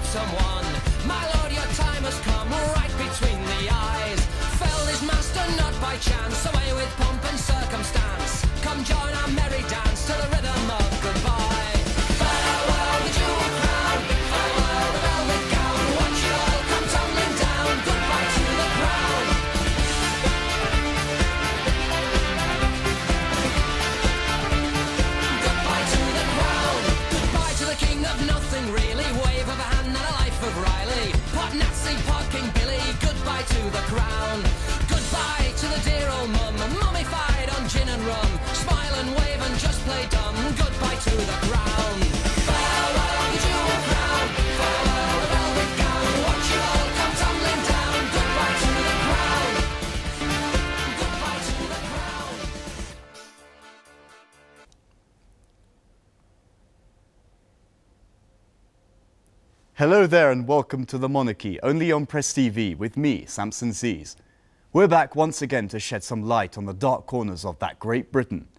someone. My lord, your time has come right between the eyes. Felled his master not by chance, away with pomp and circumstance. Come join our merry dance to the rhythm of goodbye. Farewell the jewel crown, farewell the velvet gown. Watch it all come tumbling down. Goodbye to the crown. Goodbye to the crown. Goodbye to the king of nothing really. Wave of a hand and a life of Riley. Pot Nazi, pot King Billy. Goodbye to the crown. Goodbye to the dear old mum, mummified on gin and rum. Smile and wave and just play dumb. Goodbye to the crown. Farewell the jewel crown, farewell the velvet gown. Watch it all come tumbling down. Goodbye to the crown. Goodbye to the crown. Hello there and welcome to The Monarchy, only on Press TV with me, Samson Sees. We're back once again to shed some light on the dark corners of that Great Britain.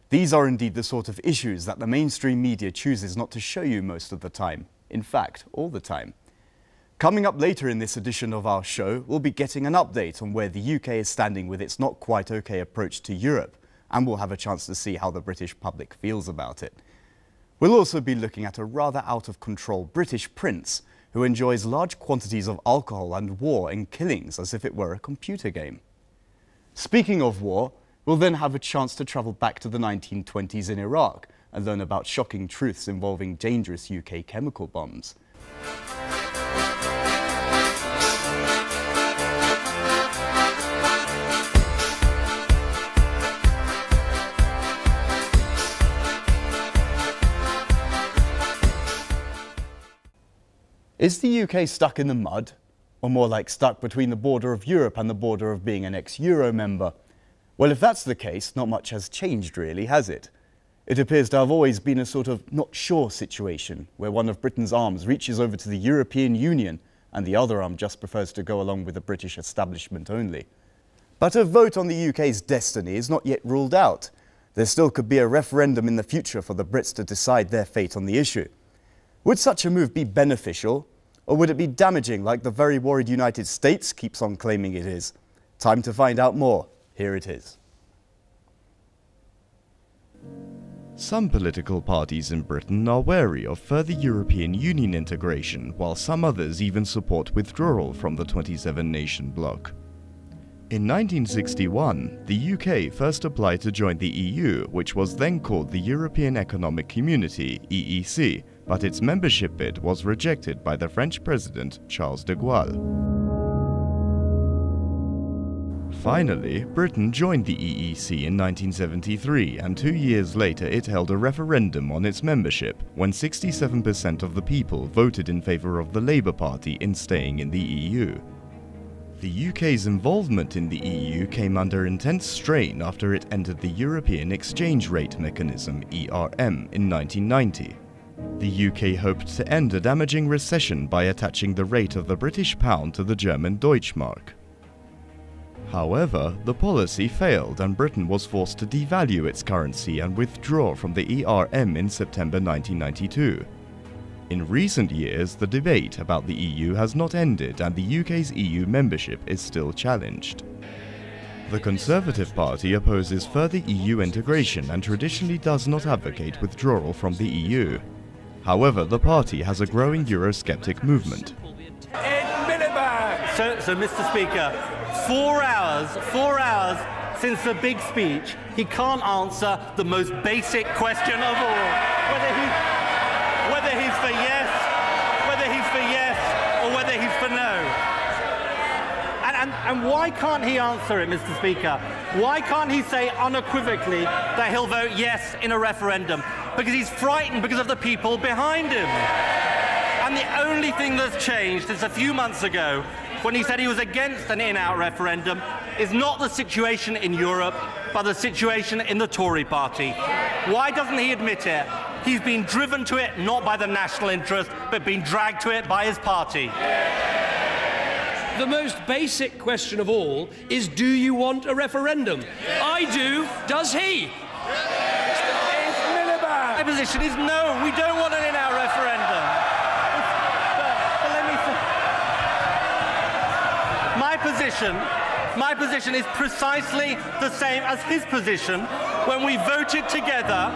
These are indeed the sort of issues that the mainstream media chooses not to show you most of the time. In fact, all the time. Coming up later in this edition of our show, we'll be getting an update on where the UK is standing with its not quite okay approach to Europe, and we'll have a chance to see how the British public feels about it. We'll also be looking at a rather out-of-control British prince who enjoys large quantities of alcohol and war and killings as if it were a computer game. Speaking of war, we'll then have a chance to travel back to the 1920s in Iraq and learn about shocking truths involving dangerous UK chemical bombs. Is the UK stuck in the mud? Or more like stuck between the border of Europe and the border of being an ex-Euro member? Well, if that's the case, not much has changed really, has it? It appears to have always been a sort of not sure situation, where one of Britain's arms reaches over to the European Union and the other arm just prefers to go along with the British establishment only. But a vote on the UK's destiny is not yet ruled out. There still could be a referendum in the future for the Brits to decide their fate on the issue. Would such a move be beneficial? Or would it be damaging like the very worried United States keeps on claiming it is? Time to find out more. Here it is. Some political parties in Britain are wary of further European Union integration, while some others even support withdrawal from the 27-nation bloc. In 1961, the UK first applied to join the EU, which was then called the European Economic Community, EEC, but its membership bid was rejected by the French President Charles de Gaulle. Finally, Britain joined the EEC in 1973, and 2 years later it held a referendum on its membership, when 67% of the people voted in favour of the Labour Party in staying in the EU. The UK's involvement in the EU came under intense strain after it entered the European Exchange Rate Mechanism, ERM, in 1990. The UK hoped to end a damaging recession by attaching the rate of the British pound to the German Deutschmark. However, the policy failed and Britain was forced to devalue its currency and withdraw from the ERM in September 1992. In recent years, the debate about the EU has not ended and the UK's EU membership is still challenged. The Conservative Party opposes further EU integration and traditionally does not advocate withdrawal from the EU. However, the party has a growing Eurosceptic movement. So Mr. Speaker, 4 hours since the big speech, he can't answer the most basic question of all, whether he's for yes, or whether he's for no. And why can't he answer it, Mr. Speaker? Why can't he say unequivocally that he'll vote yes in a referendum? Because he's frightened because of the people behind him. And the only thing that's changed since a few months ago, when he said he was against an in-out referendum, is not the situation in Europe, but the situation in the Tory party. Why doesn't he admit it? He's been driven to it not by the national interest, but been dragged to it by his party. The most basic question of all is, do you want a referendum? I do. Does he? My position is no, we don't want an in-out referendum. position is precisely the same as his position when we voted together.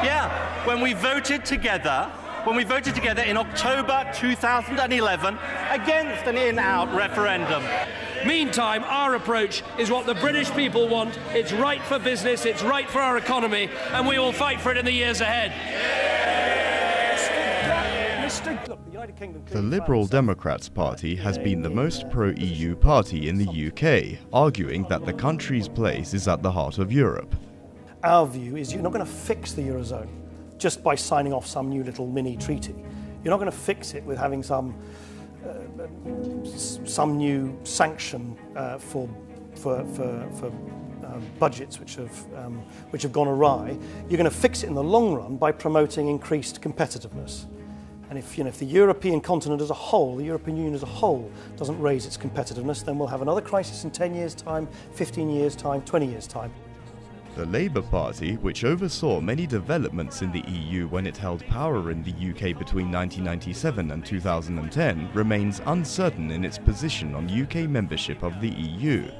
Yeah, when we voted together in October 2011 against an in-out referendum. Meantime, our approach is what the British people want. It's right for business, it's right for our economy, and we will fight for it in the years ahead. The Liberal Democrats Party has been the most pro-EU party in the UK, arguing that the country's place is at the heart of Europe. Our view is you're not going to fix the Eurozone just by signing off some new little mini treaty. You're not going to fix it with having some new sanction for budgets which have gone awry. You're going to fix it in the long run by promoting increased competitiveness. And if the European continent as a whole, the European Union as a whole, doesn't raise its competitiveness, then we'll have another crisis in 10 years' time, 15 years' time, 20 years' time. The Labour Party, which oversaw many developments in the EU when it held power in the UK between 1997 and 2010, remains uncertain in its position on UK membership of the EU.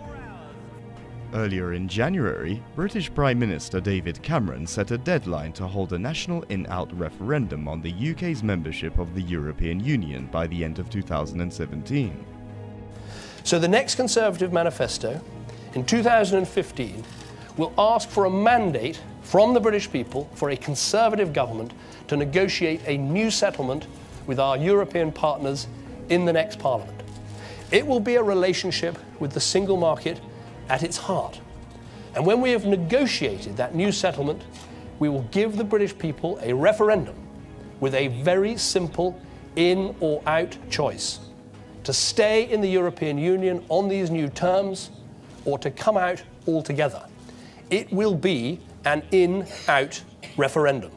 Earlier in January, British Prime Minister David Cameron set a deadline to hold a national in-out referendum on the UK's membership of the European Union by the end of 2017. So the next Conservative manifesto in 2015 will ask for a mandate from the British people for a Conservative government to negotiate a new settlement with our European partners in the next Parliament. It will be a relationship with the single market at its heart. And when we have negotiated that new settlement, we will give the British people a referendum with a very simple in or out choice: to stay in the European Union on these new terms or to come out altogether. It will be an in-out referendum.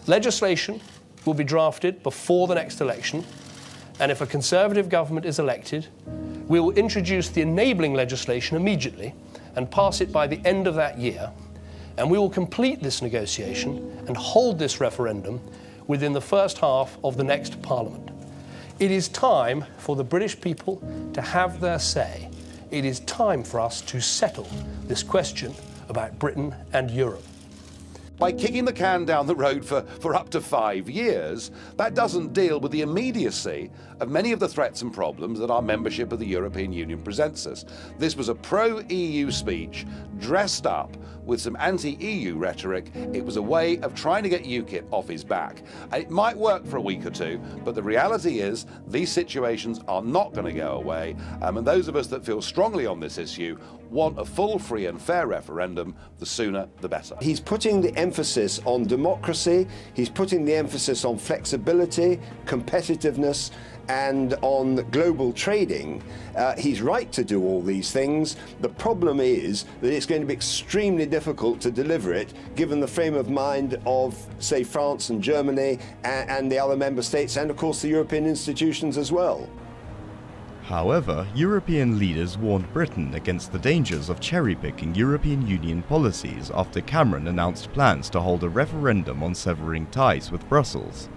Legislation will be drafted before the next election, and if a Conservative government is elected, we will introduce the enabling legislation immediately and pass it by the end of that year, and we will complete this negotiation and hold this referendum within the first half of the next Parliament. It is time for the British people to have their say. It is time for us to settle this question about Britain and Europe. By kicking the can down the road for up to 5 years, that doesn't deal with the immediacy of many of the threats and problems that our membership of the European Union presents us. This was a pro-EU speech dressed up with some anti-EU rhetoric. It was a way of trying to get UKIP off his back. And it might work for a week or two, but the reality is these situations are not going to go away. And those of us that feel strongly on this issue want a full, free and fair referendum. The sooner, the better. He's putting the emphasis on democracy, he's putting the emphasis on flexibility, competitiveness and on global trading. He's right to do all these things. The problem is that it's going to be extremely difficult to deliver it, given the frame of mind of, say, France and Germany and the other member states, and of course the European institutions as well. However, European leaders warned Britain against the dangers of cherry-picking European Union policies after Cameron announced plans to hold a referendum on severing ties with Brussels.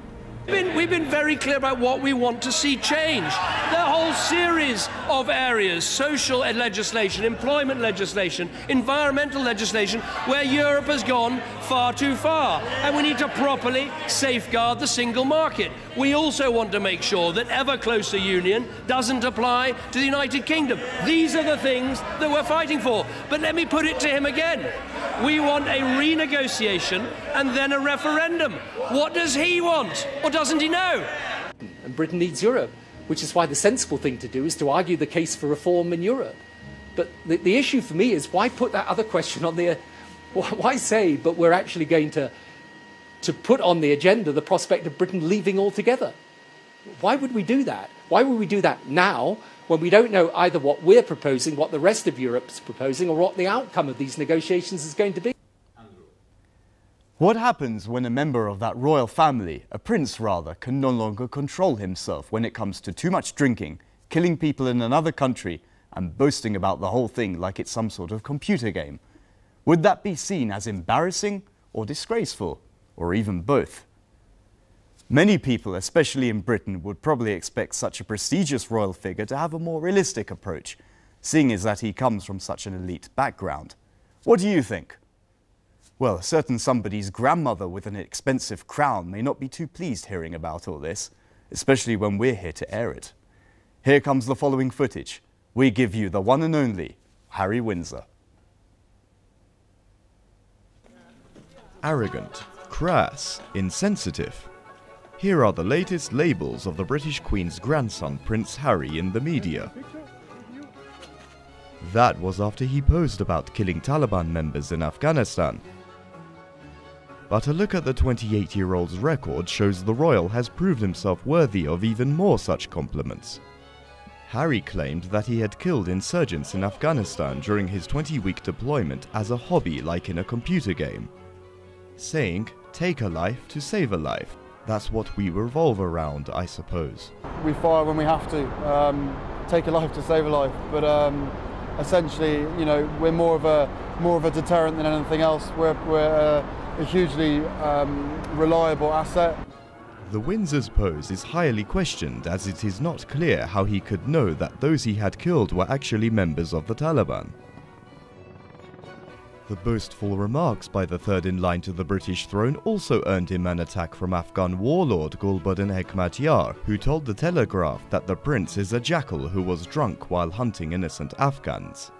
We've been very clear about what we want to see change. The whole series of areas, social legislation, employment legislation, environmental legislation, where Europe has gone far too far. And we need to properly safeguard the single market. We also want to make sure that ever closer union doesn't apply to the United Kingdom. These are the things that we're fighting for. But let me put it to him again. We want a renegotiation and then a referendum. What does he want? Or doesn't he know? And Britain needs Europe, which is why the sensible thing to do is to argue the case for reform in Europe. But the issue for me is, why put that other question on the... Why say, but we're actually going to put on the agenda the prospect of Britain leaving altogether? Why would we do that? Why would we do that now, when we don't know either what we're proposing, what the rest of Europe's proposing, or what the outcome of these negotiations is going to be? What happens when a member of that royal family, a prince rather, can no longer control himself when it comes to too much drinking, killing people in another country, and boasting about the whole thing like it's some sort of computer game? Would that be seen as embarrassing or disgraceful, or even both? Many people, especially in Britain, would probably expect such a prestigious royal figure to have a more realistic approach, seeing as that he comes from such an elite background. What do you think? Well, a certain somebody's grandmother with an expensive crown may not be too pleased hearing about all this, especially when we're here to air it. Here comes the following footage. We give you the one and only Harry Windsor. Arrogant, crass, insensitive. Here are the latest labels of the British Queen's grandson, Prince Harry, in the media. That was after he posed about killing Taliban members in Afghanistan. But a look at the 28-year-old's record shows the royal has proved himself worthy of even more such compliments. Harry claimed that he had killed insurgents in Afghanistan during his 20-week deployment as a hobby, like in a computer game, saying, "Take a life to save a life. That's what we revolve around, I suppose." We fire when we have to, take a life to save a life, but essentially, you know, we're more of a deterrent than anything else. We're a hugely reliable asset. The Windsor's pose is highly questioned, as it is not clear how he could know that those he had killed were actually members of the Taliban. The boastful remarks by the third in line to the British throne also earned him an attack from Afghan warlord Gulbuddin Hekmatyar, who told the Telegraph that the prince is a jackal who was drunk while hunting innocent Afghans.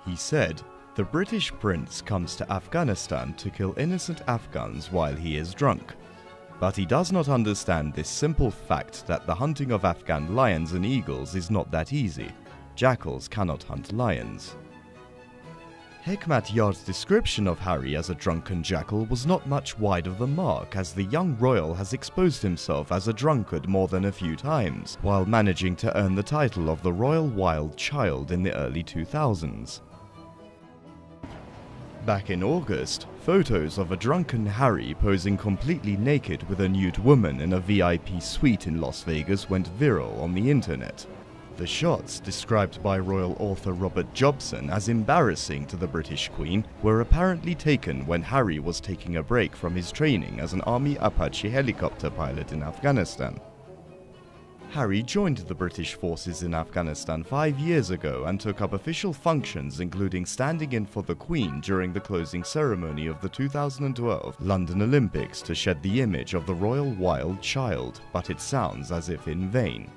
He said, "The British prince comes to Afghanistan to kill innocent Afghans while he is drunk. But he does not understand this simple fact that the hunting of Afghan lions and eagles is not that easy. Jackals cannot hunt lions." Hekmatyar's description of Harry as a drunken jackal was not much wide of the mark, as the young royal has exposed himself as a drunkard more than a few times, while managing to earn the title of the Royal Wild Child in the early 2000s. Back in August, photos of a drunken Harry posing completely naked with a nude woman in a VIP suite in Las Vegas went viral on the internet. The shots, described by royal author Robert Jobson as embarrassing to the British Queen, were apparently taken when Harry was taking a break from his training as an Army Apache helicopter pilot in Afghanistan. Harry joined the British forces in Afghanistan 5 years ago and took up official functions, including standing in for the Queen during the closing ceremony of the 2012 London Olympics to shed the image of the royal wild child, but it sounds as if in vain.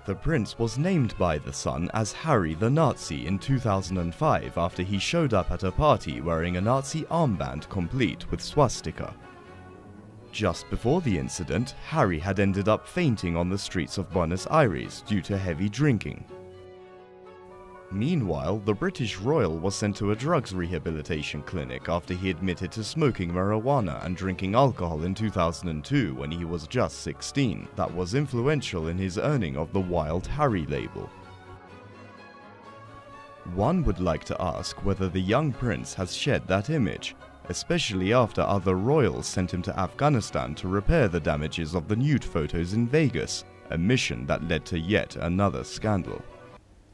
The prince was named by the Sun as Harry the Nazi in 2005 after he showed up at a party wearing a Nazi armband complete with swastika. Just before the incident, Harry had ended up fainting on the streets of Buenos Aires due to heavy drinking. Meanwhile, the British royal was sent to a drugs rehabilitation clinic after he admitted to smoking marijuana and drinking alcohol in 2002 when he was just 16. That was influential in his earning of the Wild Harry label. One would like to ask whether the young prince has shed that image, especially after other royals sent him to Afghanistan to repair the damages of the nude photos in Vegas, a mission that led to yet another scandal.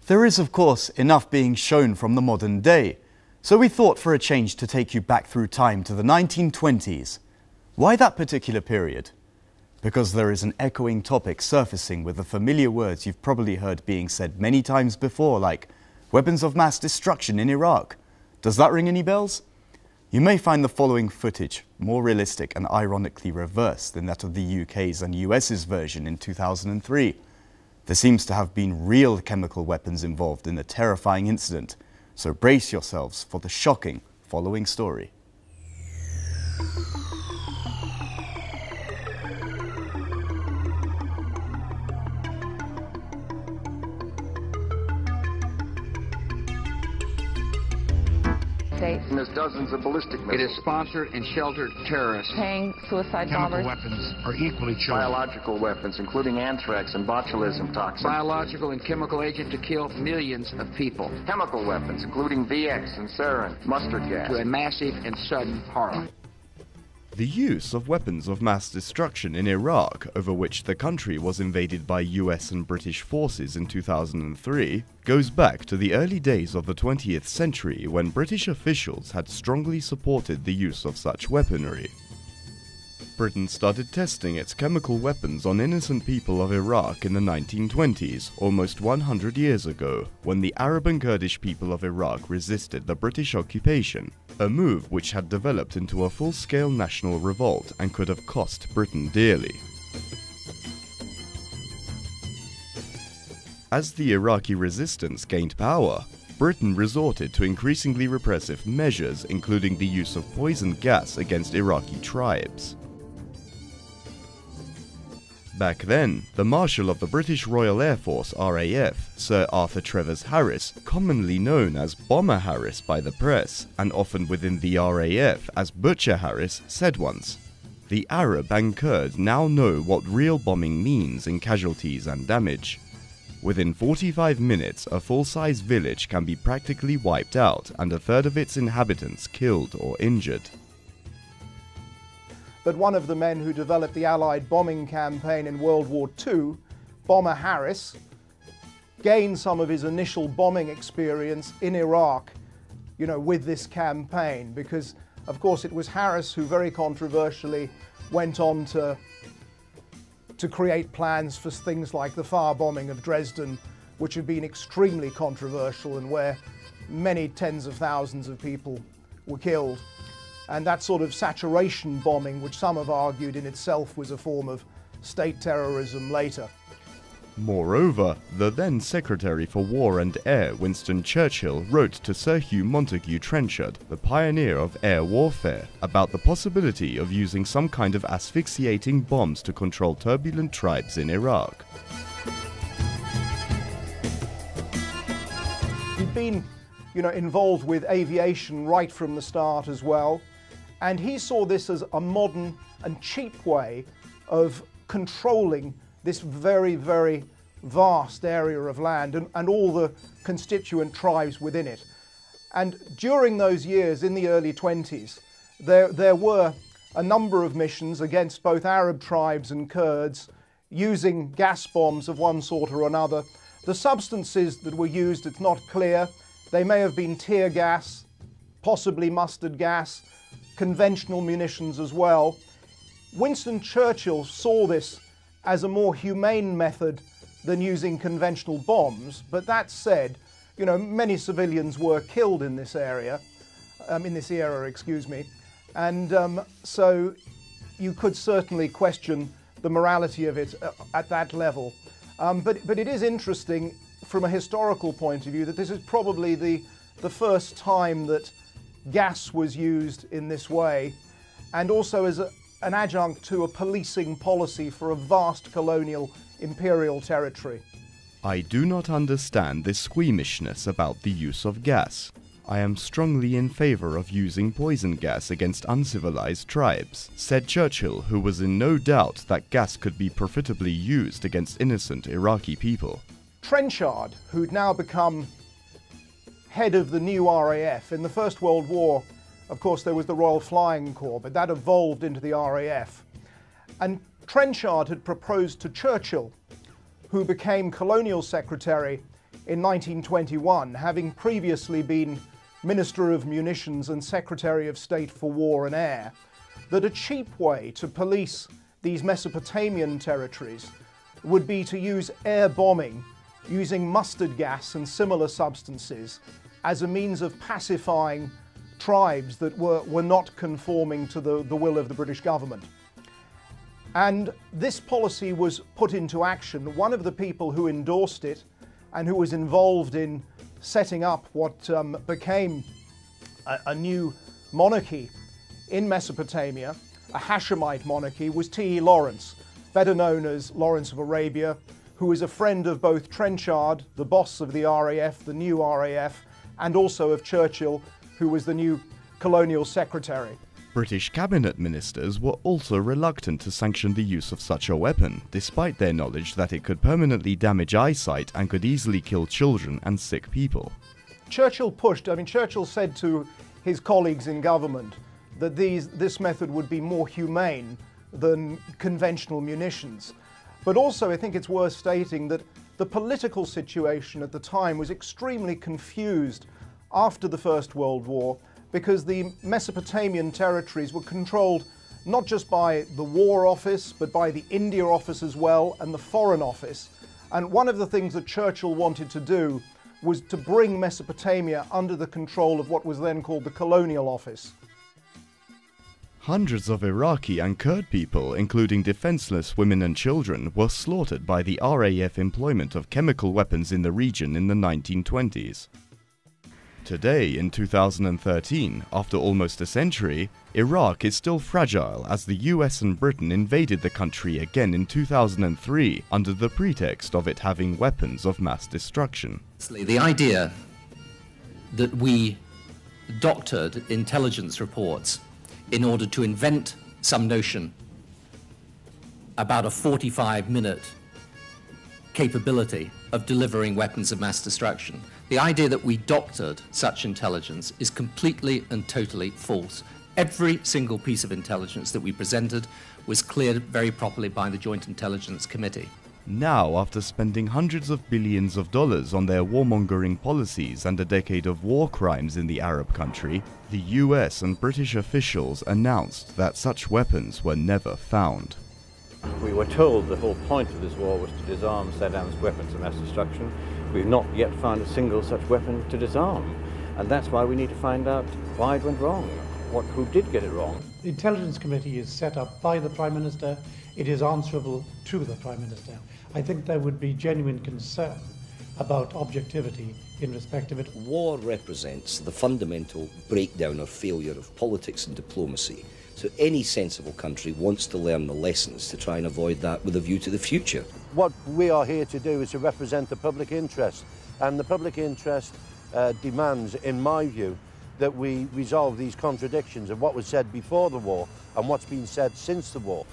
There is, of course, enough being shown from the modern day, so we thought for a change to take you back through time to the 1920s. Why that particular period? Because there is an echoing topic surfacing with the familiar words you've probably heard being said many times before, like weapons of mass destruction in Iraq. Does that ring any bells? You may find the following footage more realistic and ironically reversed than that of the UK's and US's version in 2003. There seems to have been real chemical weapons involved in the terrifying incident, so brace yourselves for the shocking following story. There's dozens of ballistic missiles. It has sponsored and sheltered terrorists. Paying suicide Chemical bombers. weapons are equally chosen. Biological weapons, including anthrax and botulism toxins. Biological and chemical agent to kill millions of people. Chemical weapons, including VX and sarin, mustard gas. To a massive and sudden horror. The use of weapons of mass destruction in Iraq, over which the country was invaded by US and British forces in 2003, goes back to the early days of the 20th century when British officials had strongly supported the use of such weaponry. Britain started testing its chemical weapons on innocent people of Iraq in the 1920s, almost 100 years ago, when the Arab and Kurdish people of Iraq resisted the British occupation, a move which had developed into a full-scale national revolt and could have cost Britain dearly. As the Iraqi resistance gained power, Britain resorted to increasingly repressive measures, including the use of poison gas against Iraqi tribes. Back then, the Marshal of the British Royal Air Force RAF, Sir Arthur Trevors Harris, commonly known as Bomber Harris by the press, and often within the RAF as Butcher Harris, said once, "The Arab and Kurd now know what real bombing means in casualties and damage. Within 45 minutes, a full-size village can be practically wiped out and a third of its inhabitants killed or injured." But one of the men who developed the Allied bombing campaign in World War II, Bomber Harris, gained some of his initial bombing experience in Iraq, with this campaign, because of course it was Harris who very controversially went on to create plans for things like the firebombing of Dresden, which had been extremely controversial and where many tens of thousands of people were killed. And that sort of saturation bombing, which some have argued in itself was a form of state terrorism later. Moreover, the then Secretary for War and Air, Winston Churchill, wrote to Sir Hugh Montagu Trenchard, the pioneer of air warfare, about the possibility of using some kind of asphyxiating bombs to control turbulent tribes in Iraq. He'd been, involved with aviation right from the start as well, and he saw this as a modern and cheap way of controlling this very, very vast area of land and all the constituent tribes within it. And during those years, in the early 20s, there were a number of missions against both Arab tribes and Kurds using gas bombs of one sort or another. The substances that were used, it's not clear. They may have been tear gas, possibly mustard gas, conventional munitions as well. Winston Churchill saw this as a more humane method than using conventional bombs, but that said, many civilians were killed in this area, and so you could certainly question the morality of it at that level. But it is interesting from a historical point of view that this is probably the first time that gas was used in this way, and also as an adjunct to a policing policy for a vast colonial imperial territory. I do not understand this squeamishness about the use of gas. I am strongly in favour of using poison gas against uncivilized tribes, said Churchill, who was in no doubt that gas could be profitably used against innocent Iraqi people. Trenchard, who'd now become head of the new RAF, in the First World War, of course, there was the Royal Flying Corps, but that evolved into the RAF. And Trenchard had proposed to Churchill, who became Colonial Secretary in 1921, having previously been Minister of Munitions and Secretary of State for War and Air, that a cheap way to police these Mesopotamian territories would be to use air bombing using mustard gas and similar substances as a means of pacifying tribes that were not conforming to the will of the British government. And this policy was put into action. One of the people who endorsed it and who was involved in setting up what became a new monarchy in Mesopotamia, a Hashemite monarchy, was T.E. Lawrence, better known as Lawrence of Arabia, who was a friend of both Trenchard, the boss of the RAF, the new RAF, and also of Churchill, who was the new colonial secretary. British cabinet ministers were also reluctant to sanction the use of such a weapon, despite their knowledge that it could permanently damage eyesight and could easily kill children and sick people. Churchill Churchill said to his colleagues in government that this method would be more humane than conventional munitions. But also I think it's worth stating that the political situation at the time was extremely confused after the First World War, because the Mesopotamian territories were controlled not just by the War Office, but by the India Office as well, and the Foreign Office. And one of the things that Churchill wanted to do was to bring Mesopotamia under the control of what was then called the Colonial Office. Hundreds of Iraqi and Kurd people, including defenseless women and children, were slaughtered by the RAF employment of chemical weapons in the region in the 1920s. Today, in 2013, after almost a century, Iraq is still fragile as the US and Britain invaded the country again in 2003 under the pretext of it having weapons of mass destruction. The idea that we doctored intelligence reports in order to invent some notion about a 45-minute capability of delivering weapons of mass destruction. The idea that we doctored such intelligence is completely and totally false. Every single piece of intelligence that we presented was cleared very properly by the Joint Intelligence Committee. Now, after spending hundreds of billions of dollars on their warmongering policies and a decade of war crimes in the Arab country, the US and British officials announced that such weapons were never found. We were told the whole point of this war was to disarm Saddam's weapons of mass destruction. We've not yet found a single such weapon to disarm, and that's why we need to find out why it went wrong, who did get it wrong. The Intelligence Committee is set up by the Prime Minister. It is answerable to the Prime Minister. I think there would be genuine concern about objectivity in respect of it. War represents the fundamental breakdown or failure of politics and diplomacy. So any sensible country wants to learn the lessons to try and avoid that with a view to the future. What we are here to do is to represent the public interest, and the public interest demands, in my view, that we resolve these contradictions of what was said before the war and what's been said since the war.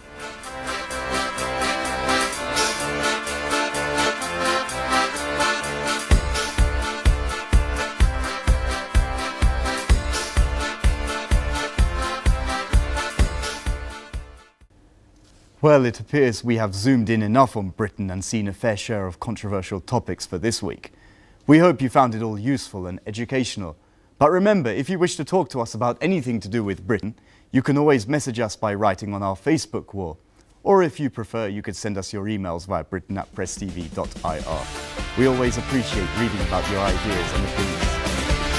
Well, it appears we have zoomed in enough on Britain and seen a fair share of controversial topics for this week. We hope you found it all useful and educational. But remember, if you wish to talk to us about anything to do with Britain, you can always message us by writing on our Facebook wall. Or if you prefer, you could send us your emails via britain@presstv.ir. We always appreciate reading about your ideas and opinions.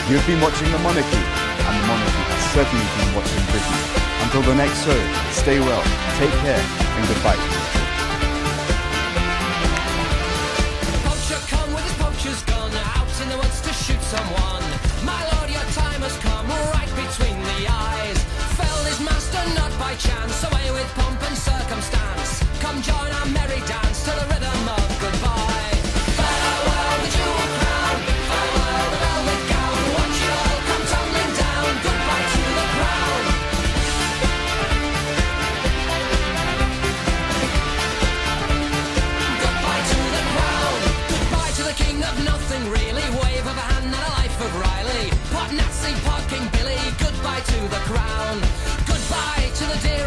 You've been watching The Monarchy, and The Monarchy has certainly been watching Britain. Until the next show, stay well, take care, and goodbye. Poacher come with his poacher's gun, out in the woods to shoot someone. My lord, your time has come, right between the eyes. Felled his master not by chance, away with pomp and circumstance. Come join our merry dance to the rhythm of goodbye. Farewell the jewel crown, farewell the velvet gown. Watch it all come tumbling down, goodbye to the crown. King of nothing really, wave of a hand and a life of Riley. Pot Nazi, pot King Billy, goodbye to the crown. Goodbye to the dear